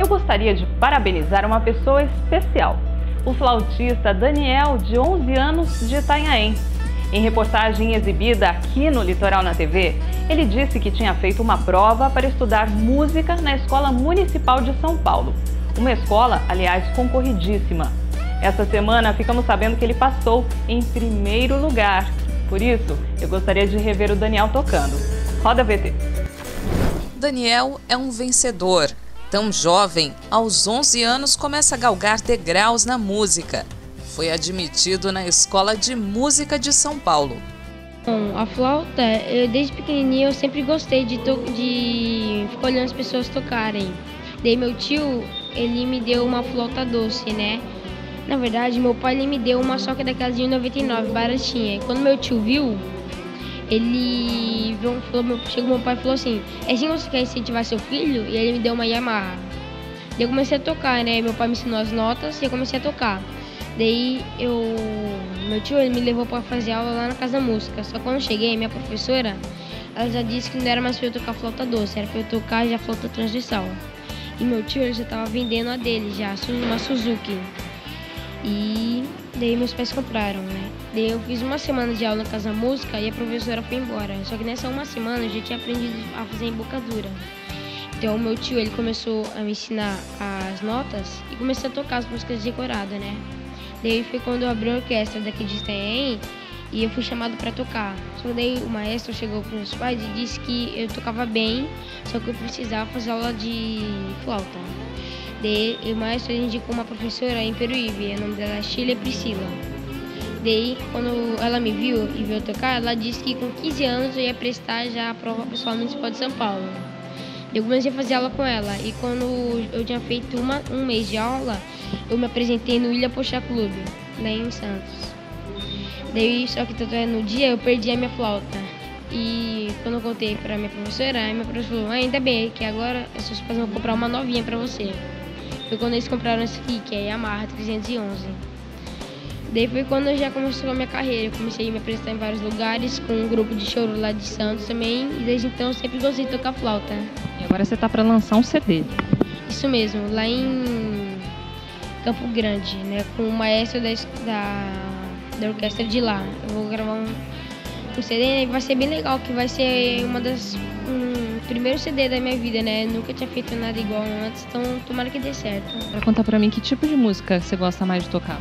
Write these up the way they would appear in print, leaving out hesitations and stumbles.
Eu gostaria de parabenizar uma pessoa especial, o flautista Daniel, de 11 anos, de Itanhaém. Em reportagem exibida aqui no Litoral na TV, ele disse que tinha feito uma prova para estudar música na Escola Municipal de São Paulo. Uma escola, aliás, concorridíssima. Essa semana ficamos sabendo que ele passou em primeiro lugar. Por isso, eu gostaria de rever o Daniel tocando. Roda VT. Daniel é um vencedor. Tão jovem, aos 11 anos, começa a galgar degraus na música. Foi admitido na Escola de Música de São Paulo. Bom, a flauta, desde pequenininho eu sempre gostei de ficar olhando as pessoas tocarem. Daí meu tio, ele me deu uma flauta doce, né? Na verdade, meu pai ele me deu uma só que daquelas de 99, baratinha. E quando meu tio viu, ele chegou meu pai e falou assim: é assim que você quer incentivar seu filho? E ele me deu uma Yamaha. Daí eu comecei a tocar, né? Meu pai me ensinou as notas e eu comecei a tocar. Daí meu tio ele me levou para fazer aula lá na Casa da Música. Só que quando eu cheguei, minha professora, ela já disse que não era mais para eu tocar flauta doce, era para eu tocar já flauta transversal. E meu tio ele já estava vendendo a dele já, uma Suzuki. E daí meus pais compraram, né? Daí eu fiz uma semana de aula na Casa da Música e a professora foi embora. Só que nessa uma semana eu já tinha aprendido a fazer embocadura. Então meu tio ele começou a me ensinar as notas e comecei a tocar as músicas decoradas, né? Daí foi quando eu abri a orquestra daqui de Itanhaém e eu fui chamado para tocar. Só que daí o maestro chegou para os meus pais e disse que eu tocava bem, só que eu precisava fazer aula de flauta. Daí o maestro indicou uma professora em Peruíbe, o nome dela é Sheila Priscila. Daí quando ela me viu e viu eu tocar, ela disse que com 15 anos eu ia prestar já a prova pessoal municipal de São Paulo. Eu comecei a fazer aula com ela e quando eu tinha feito um mês de aula, eu me apresentei no Ilha Pochá Clube, lá em Santos. Daí, só que no dia eu perdi a minha flauta. E quando eu contei pra minha professora, a minha professora falou: ainda bem que agora os seus pais vão comprar uma novinha pra você. Foi quando eles compraram essa aqui, que é a Yamaha 311. Daí foi quando eu já comecei a minha carreira. Eu comecei a me apresentar em vários lugares, com um grupo de choro lá de Santos também. E desde então eu sempre gostei de tocar flauta. E agora você tá para lançar um CD. Isso mesmo, lá em Campo Grande, né? Com o maestro da orquestra de lá. Eu vou gravar um CD, né? Vai ser bem legal, que vai ser primeiro CD da minha vida, né? Nunca tinha feito nada igual antes, então tomara que dê certo. Para contar para mim que tipo de música você gosta mais de tocar?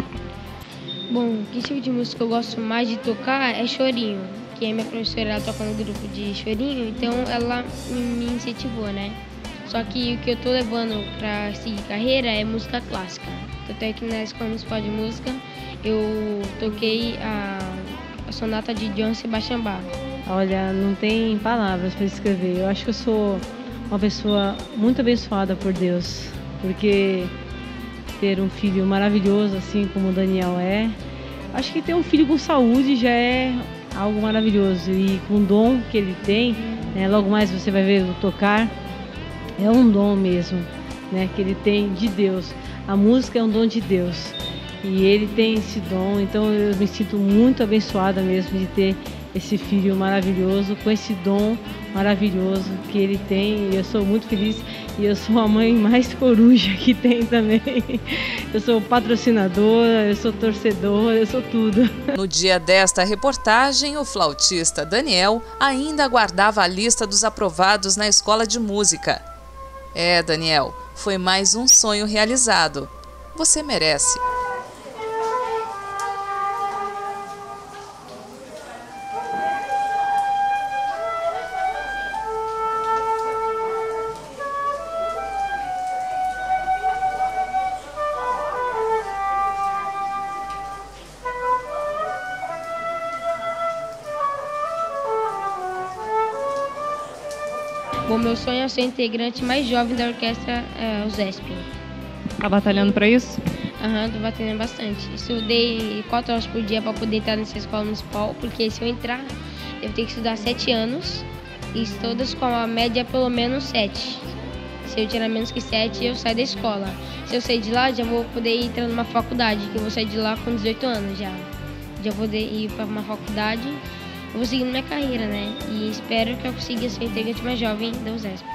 Bom, que tipo de música eu gosto mais de tocar é chorinho, que a minha professora ela toca no grupo de chorinho, então ela me incentivou, né? Só que o que eu tô levando pra seguir carreira é música clássica. Tanto é que na Escola Municipal de Música eu toquei a sonata de Johann Sebastian Bach. Olha, não tem palavras para escrever. Eu acho que eu sou uma pessoa muito abençoada por Deus, porque ter um filho maravilhoso assim como o Daniel é, acho que ter um filho com saúde já é algo maravilhoso. E com o dom que ele tem, né, logo mais você vai ver o tocar, é um dom mesmo, né, que ele tem de Deus. A música é um dom de Deus e ele tem esse dom, então eu me sinto muito abençoada mesmo de ter esse filho maravilhoso, com esse dom maravilhoso que ele tem. E eu sou muito feliz e eu sou a mãe mais coruja que tem também. Eu sou patrocinadora, eu sou torcedora, eu sou tudo. No dia desta reportagem, o flautista Daniel ainda aguardava a lista dos aprovados na Escola de Música. É, Daniel, foi mais um sonho realizado. Você merece. Bom, meu sonho é ser integrante mais jovem da orquestra USESP. Tá batalhando para isso? Tô batalhando bastante. Estudei 4 horas por dia para poder entrar nessa escola municipal, porque se eu entrar, eu tenho que estudar 7 anos e todas com a média pelo menos 7. Se eu tirar menos que 7, eu saio da escola. Se eu sair de lá, já vou poder entrar numa faculdade, que eu vou sair de lá com 18 anos já. Já vou poder ir para uma faculdade. Eu vou seguindo minha carreira, né? E espero que eu consiga ser integrante mais jovem da USESP.